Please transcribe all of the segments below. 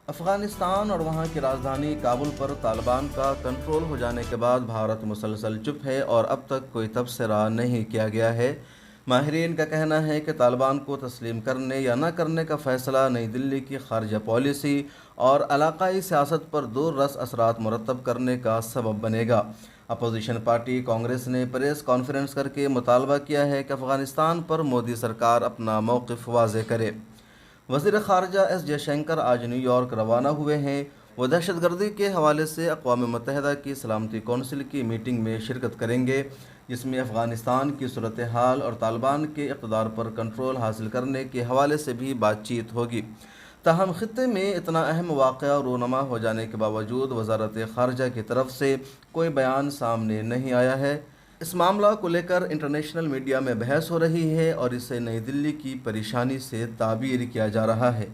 افغانستان اور وہاں کی راجدھانی کابل پر طالبان کا کنٹرول ہو جانے کے بعد بھارت مسلسل چپ ہے اور اب تک کوئی تبصرہ نہیں کیا گیا ہے۔ ماہرین کا کہنا ہے کہ طالبان کو تسلیم کرنے یا نہ کرنے کا فیصلہ نئی دلی کی خارجہ پالیسی اور علاقائی سیاست پر دور رس اثرات مرتب کرنے کا سبب بنے گا۔ اپوزیشن پارٹی کانگریس نے پریس کانفرنس کر کے مطالبہ کیا ہے کہ افغانستان پر مودی سرکار اپنا موقف واضح کرے۔ وزیر خارجہ ایس جے شنکر آج نیو یارک روانہ ہوئے ہیں۔ وہ دہشت گردی کے حوالے سے اقوام متحدہ کی سلامتی کونسل کی میٹنگ میں شرکت کریں گے، جس میں افغانستان کی صورتحال اور طالبان کے اقتدار پر کنٹرول حاصل کرنے کے حوالے سے بھی بات چیت ہوگی۔ تاہم خطے میں اتنا اہم واقعہ رونما ہو جانے کے باوجود وزارت خارجہ کی طرف سے کوئی بیان سامنے نہیں آیا ہے۔ اس معاملہ کو لے کر انٹرنیشنل میڈیا میں بحث ہو رہی ہے اور اسے نئی دلی کی پریشانی سے تعبیر کیا جا رہا ہے۔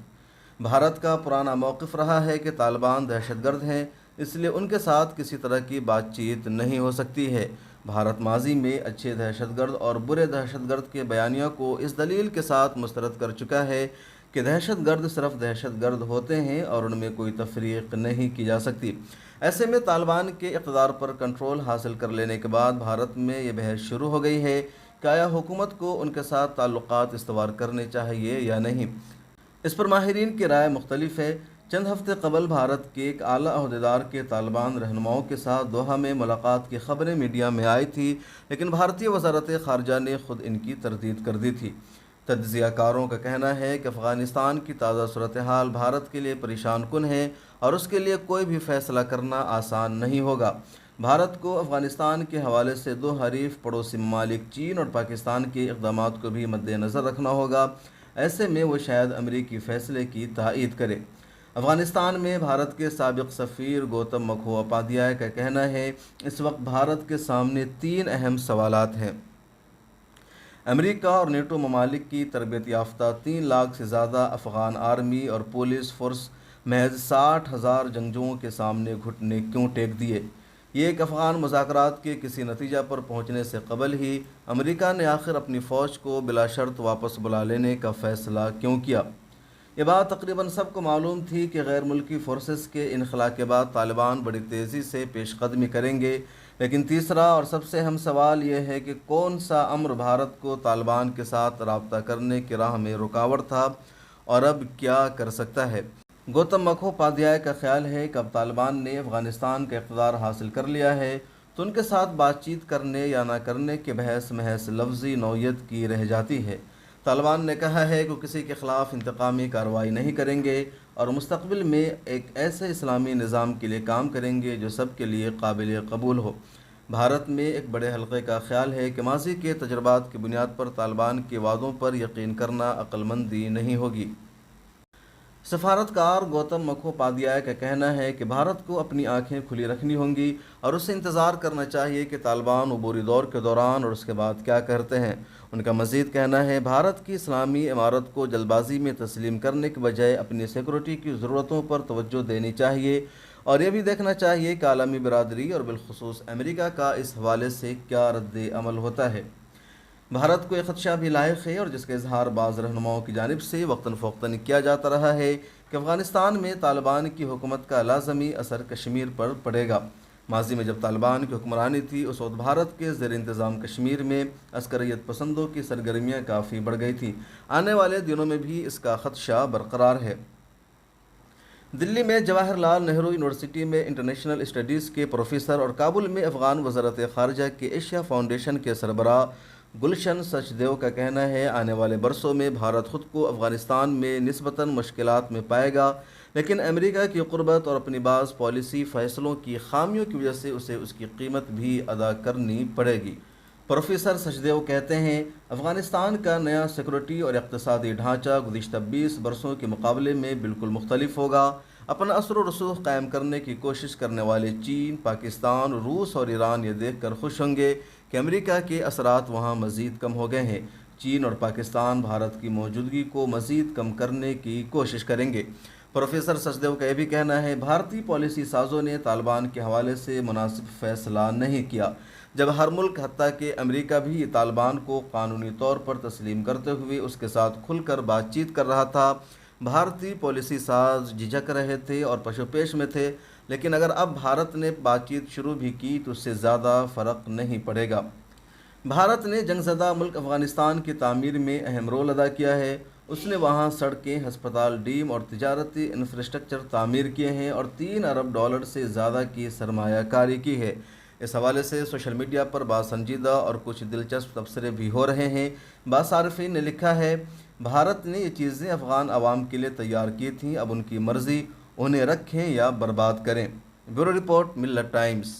بھارت کا پرانا موقف رہا ہے کہ طالبان دہشت گرد ہیں، اس لیے ان کے ساتھ کسی طرح کی بات چیت نہیں ہو سکتی ہے۔ بھارت ماضی میں اچھے دہشت گرد اور برے دہشت گرد کے بیانیوں کو اس دلیل کے ساتھ مسترد کر چکا ہے کہ دہشت گرد صرف دہشت گرد ہوتے ہیں اور ان میں کوئی تفریق نہیں کی جا سکتی۔ ایسے میں طالبان کے اقتدار پر کنٹرول حاصل کر لینے کے بعد بھارت میں یہ بحث شروع ہو گئی ہے کہ آیا حکومت کو ان کے ساتھ تعلقات استوار کرنے چاہیے یا نہیں۔ اس پر ماہرین کی رائے مختلف ہے۔ چند ہفتے قبل بھارت کے ایک اعلیٰ عہدیدار کے طالبان رہنماؤں کے ساتھ دوحہ میں ملاقات کی خبریں میڈیا میں آئی تھی، لیکن بھارتی وزارت خارجہ نے خود ان کی تردید کر دی تھی۔ تجزیہ کاروں کا کہنا ہے کہ افغانستان کی تازہ صورتحال بھارت کے لیے پریشان کن ہے اور اس کے لیے کوئی بھی فیصلہ کرنا آسان نہیں ہوگا۔ بھارت کو افغانستان کے حوالے سے دو حریف پڑوسی ممالک چین اور پاکستان کے اقدامات کو بھی مد نظر رکھنا ہوگا۔ ایسے میں وہ شاید امریکی فیصلے کی تائید کرے۔ افغانستان میں بھارت کے سابق سفیر گوتم مکھوپادھیائے کا کہنا ہے اس وقت بھارت کے سامنے 3 اہم سوالات ہیں۔ امریکہ اور نیٹو ممالک کی تربیت یافتہ 3 لاکھ سے زیادہ افغان آرمی اور پولیس فورس محض 60,000 جنگجوؤں کے سامنے گھٹنے کیوں ٹیک دیے؟ یہ ایک افغان مذاکرات کے کسی نتیجہ پر پہنچنے سے قبل ہی امریکہ نے آخر اپنی فوج کو بلا شرط واپس بلا لینے کا فیصلہ کیوں کیا؟ یہ بات تقریباً سب کو معلوم تھی کہ غیر ملکی فورسز کے انخلا کے بعد طالبان بڑی تیزی سے پیش قدمی کریں گے، لیکن تیسرا اور سب سے اہم سوال یہ ہے کہ کون سا امر بھارت کو طالبان کے ساتھ رابطہ کرنے کی راہ میں رکاوٹ تھا اور اب کیا کر سکتا ہے؟ گوتم مکھوپادھیائے کا خیال ہے کہ اب طالبان نے افغانستان کا اقتدار حاصل کر لیا ہے تو ان کے ساتھ بات چیت کرنے یا نہ کرنے کی بحث محض لفظی نوعیت کی رہ جاتی ہے۔ طالبان نے کہا ہے کہ کسی کے خلاف انتقامی کارروائی نہیں کریں گے اور مستقبل میں ایک ایسے اسلامی نظام کے لیے کام کریں گے جو سب کے لیے قابل قبول ہو۔ بھارت میں ایک بڑے حلقے کا خیال ہے کہ ماضی کے تجربات کی بنیاد پر طالبان کے وعدوں پر یقین کرنا عقل مندی نہیں ہوگی۔ سفارتکار گوتم مکھوپادھیائے کا کہنا ہے کہ بھارت کو اپنی آنکھیں کھلی رکھنی ہوں گی اور اسے انتظار کرنا چاہیے کہ طالبان عبوری دور کے دوران اور اس کے بعد کیا کرتے ہیں۔ ان کا مزید کہنا ہے بھارت کی اسلامی عمارت کو جلد بازی میں تسلیم کرنے کے بجائے اپنی سیکورٹی کی ضرورتوں پر توجہ دینی چاہیے اور یہ بھی دیکھنا چاہیے کہ عالمی برادری اور بالخصوص امریکہ کا اس حوالے سے کیا رد عمل ہوتا ہے۔ بھارت کو ایک خدشہ بھی لاحق ہے اور جس کا اظہار بعض رہنماؤں کی جانب سے وقتاً فوقتاً کیا جاتا رہا ہے کہ افغانستان میں طالبان کی حکومت کا لازمی اثر کشمیر پر پڑے گا۔ ماضی میں جب طالبان کی حکمرانی تھی اس وقت بھارت کے زیر انتظام کشمیر میں عسکریت پسندوں کی سرگرمیاں کافی بڑھ گئی تھیں۔ آنے والے دنوں میں بھی اس کا خدشہ برقرار ہے۔ دلی میں جواہر لال نہرو یونیورسٹی میں انٹرنیشنل اسٹڈیز کے پروفیسر اور کابل میں افغان وزارت خارجہ کے ایشیا فاؤنڈیشن کے سربراہ گلشن سچدیو کا کہنا ہے آنے والے برسوں میں بھارت خود کو افغانستان میں نسبتاً مشکلات میں پائے گا، لیکن امریکہ کی قربت اور اپنی بعض پالیسی فیصلوں کی خامیوں کی وجہ سے اسے اس کی قیمت بھی ادا کرنی پڑے گی۔ پروفیسر سچدیو کہتے ہیں افغانستان کا نیا سیکورٹی اور اقتصادی ڈھانچہ گزشتہ 20 برسوں کے مقابلے میں بالکل مختلف ہوگا۔ اپنا اثر و رسوخ قائم کرنے کی کوشش کرنے والے چین، پاکستان، روس اور ایران یہ دیکھ کر خوش ہوں گے کہ امریکہ کے اثرات وہاں مزید کم ہو گئے ہیں۔ چین اور پاکستان بھارت کی موجودگی کو مزید کم کرنے کی کوشش کریں گے۔ پروفیسر سچدیو کا یہ بھی کہنا ہے بھارتی پالیسی سازوں نے طالبان کے حوالے سے مناسب فیصلہ نہیں کیا۔ جب ہر ملک حتیٰ کہ امریکہ بھی طالبان کو قانونی طور پر تسلیم کرتے ہوئے اس کے ساتھ کھل کر بات چیت کر رہا تھا، بھارتی پالیسی ساز جھجک رہے تھے اور پشوپیش میں تھے، لیکن اگر اب بھارت نے بات چیت شروع بھی کی تو اس سے زیادہ فرق نہیں پڑے گا۔ بھارت نے جنگ زدہ ملک افغانستان کی تعمیر میں اہم رول ادا کیا ہے۔ اس نے وہاں سڑکیں، ہسپتال، ڈیم اور تجارتی انفراسٹرکچر تعمیر کیے ہیں اور $3 ارب سے زیادہ کی سرمایہ کاری کی ہے۔ اس حوالے سے سوشل میڈیا پر باسنجیدہ اور کچھ دلچسپ تبصرے بھی ہو رہے ہیں۔ بعض صارفین نے لکھا ہے، بھارت نے یہ چیزیں افغان عوام کے لیے تیار کی تھیں، اب ان کی مرضی، انہیں رکھیں یا برباد کریں۔ بیورو رپورٹ، ملت ٹائمز۔